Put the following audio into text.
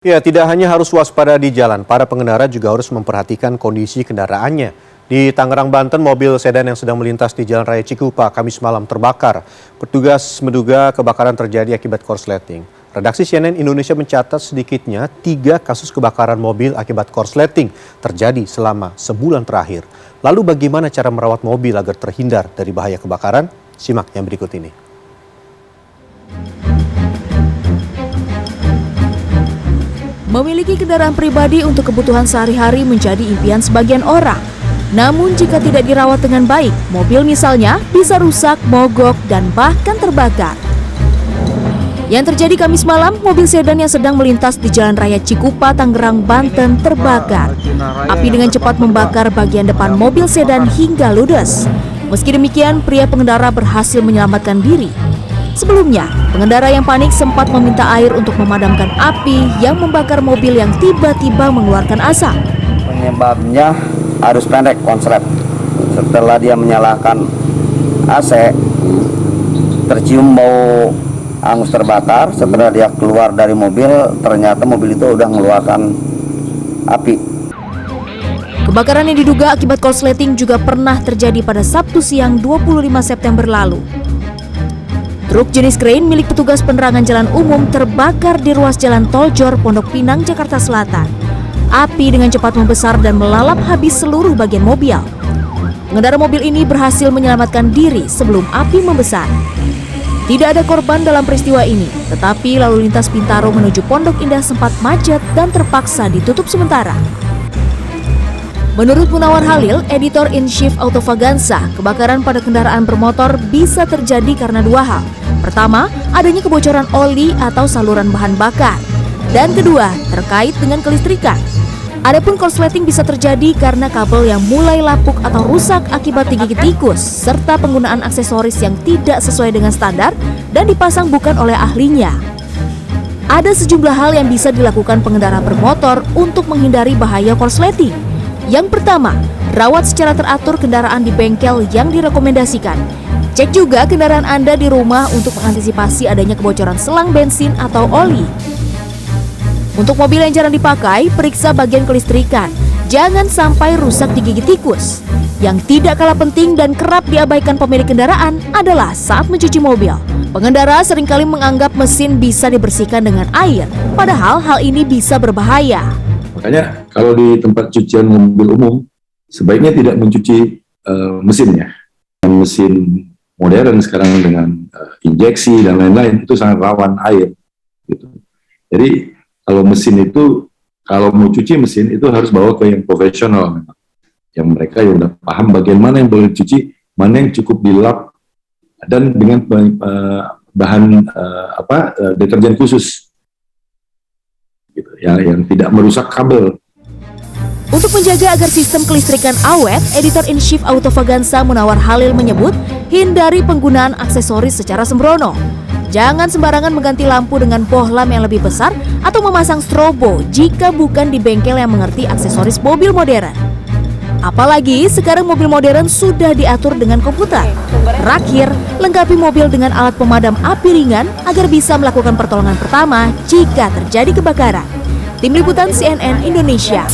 Ya, tidak hanya harus waspada di jalan, para pengendara juga harus memperhatikan kondisi kendaraannya. Di Tangerang, Banten, mobil sedan yang sedang melintas di Jalan Raya Cikupa Kamis malam terbakar. Petugas menduga kebakaran terjadi akibat korsleting. Redaksi CNN Indonesia mencatat sedikitnya 3 kasus kebakaran mobil akibat korsleting terjadi selama sebulan terakhir. Lalu bagaimana cara merawat mobil agar terhindar dari bahaya kebakaran? Simak yang berikut ini. Memiliki kendaraan pribadi untuk kebutuhan sehari-hari menjadi impian sebagian orang. Namun jika tidak dirawat dengan baik, mobil misalnya bisa rusak, mogok, dan bahkan terbakar. Yang terjadi Kamis malam, mobil sedan yang sedang melintas di Jalan Raya Cikupa, Tangerang, Banten terbakar. Api dengan cepat membakar bagian depan mobil sedan hingga ludes. Meski demikian, pria pengendara berhasil menyelamatkan diri. Sebelumnya, pengendara yang panik sempat meminta air untuk memadamkan api yang membakar mobil yang tiba-tiba mengeluarkan asap. Penyebabnya arus pendek konslet. Setelah dia menyalakan AC, tercium bau angus terbakar. Setelah dia keluar dari mobil, ternyata mobil itu udah mengeluarkan api. Kebakaran yang diduga akibat korsleting juga pernah terjadi pada Sabtu siang 25 September lalu. Truk jenis krain milik petugas penerangan jalan umum terbakar di ruas jalan Tol Jor, Pondok Pinang, Jakarta Selatan. Api dengan cepat membesar dan melalap habis seluruh bagian mobil. Pengendara mobil ini berhasil menyelamatkan diri sebelum api membesar. Tidak ada korban dalam peristiwa ini, tetapi lalu lintas Bintaro menuju Pondok Indah sempat macet dan terpaksa ditutup sementara. Menurut Munawar Halil, editor-in-chief Autovaganza, kebakaran pada kendaraan bermotor bisa terjadi karena 2 hal. Pertama, adanya kebocoran oli atau saluran bahan bakar. Dan kedua, terkait dengan kelistrikan. Adapun korsleting bisa terjadi karena kabel yang mulai lapuk atau rusak akibat digigit tikus, serta penggunaan aksesoris yang tidak sesuai dengan standar dan dipasang bukan oleh ahlinya. Ada sejumlah hal yang bisa dilakukan pengendara bermotor untuk menghindari bahaya korsleting. Yang pertama, rawat secara teratur kendaraan di bengkel yang direkomendasikan. Cek juga kendaraan Anda di rumah untuk mengantisipasi adanya kebocoran selang bensin atau oli. Untuk mobil yang jarang dipakai, periksa bagian kelistrikan. Jangan sampai rusak digigit tikus. Yang tidak kalah penting dan kerap diabaikan pemilik kendaraan adalah saat mencuci mobil. Pengendara seringkali menganggap mesin bisa dibersihkan dengan air, padahal hal ini bisa berbahaya. Makanya kalau di tempat cucian mobil umum, sebaiknya tidak mencuci mesinnya. Mesin modern sekarang dengan injeksi dan lain-lain itu sangat rawan air. Gitu. Jadi kalau mesin itu, kalau mau cuci mesin itu harus bawa ke yang profesional, yang mereka yang udah paham bagian mana yang boleh dicuci, mana yang cukup dilap, dan dengan bahan deterjen khusus. Gitu, yang tidak merusak kabel. Untuk menjaga agar sistem kelistrikan awet, editor-in-chief Autovaganza Munawar Halil menyebut, hindari penggunaan aksesoris secara sembrono. Jangan sembarangan mengganti lampu dengan bohlam yang lebih besar atau memasang strobo jika bukan di bengkel yang mengerti aksesoris mobil modern. Apalagi sekarang mobil modern sudah diatur dengan komputer. Terakhir, lengkapi mobil dengan alat pemadam api ringan agar bisa melakukan pertolongan pertama jika terjadi kebakaran. Tim Liputan CNN Indonesia.